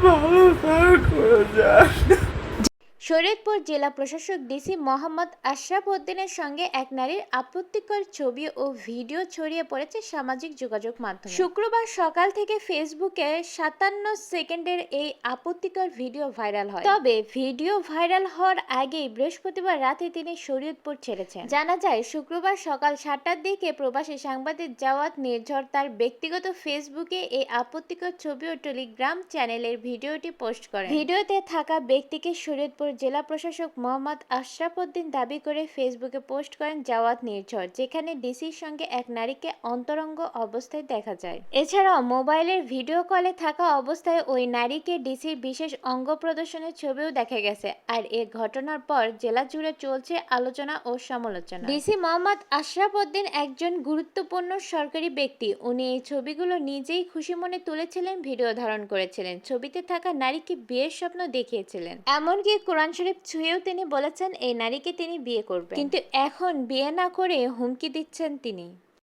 ভালো করে যান। শরীয়তপুর জেলা প্রশাসক ডিসি মোহাম্মদ আশরাফ উদ্দিনের সঙ্গে এক নারীর আপত্তিকর ছবি ও ভিডিও ছড়িয়ে পড়েছে সামাজিক যোগাযোগ মাধ্যমে। শুক্রবার সকাল থেকে ফেসবুকে 57 সেকেন্ডের এই আপত্তিকর ভিডিও ভাইরাল হয়। তবে ভিডিও ভাইরাল হওয়ার আগেই বৃহস্পতিবার রাতে তিনি শরীয়তপুর ছেড়েছেন। জানা যায়, শুক্রবার সকাল 7টার দিকে প্রবাসী সাংবাদিক জাওয়াত নির্ঝর তার ব্যক্তিগত ফেসবুকে এই আপত্তিকর ছবি ও টেলিগ্রাম চ্যানেলের ভিডিওটি পোস্ট করেন। ভিডিওতে থাকা ব্যক্তিকে শরীয়তপুর জেলা প্রশাসক মোহাম্মদ আশরাফ উদ্দিন দাবি করে ফেসবুকে পোস্ট করেন জাওয়াত নির্ঝর, যেখানে ডিসির সঙ্গে এক নারীকে অন্তরঙ্গ অবস্থায় দেখা যায়। এছাড়াও মোবাইলের ভিডিও কলে থাকা অবস্থায় ওই নারীকে ডিসির বিশেষ অঙ্গ প্রদর্শনের ছবিও দেখা গেছে। আর এ ঘটনার পর জেলা জুড়ে চলছে আলোচনা ও সমালোচনা। ডিসি মোহাম্মদ আশরাফ উদ্দিন একজন গুরুত্বপূর্ণ সরকারি ব্যক্তি। উনি এই ছবিগুলো নিজেই খুশি মনে তুলেছিলেন, ভিডিও ধারণ করেছিলেন, ছবিতে থাকা নারীকে বিয়ের স্বপ্ন দেখিয়েছিলেন। এমনকি কোরআন শরীফ ছুঁয়েও তিনি বলেছেন এই নারীকে তিনি বিয়ে করবেন। কিন্তু এখন বিয়ে না করে হুমকি দিচ্ছেন তিনি।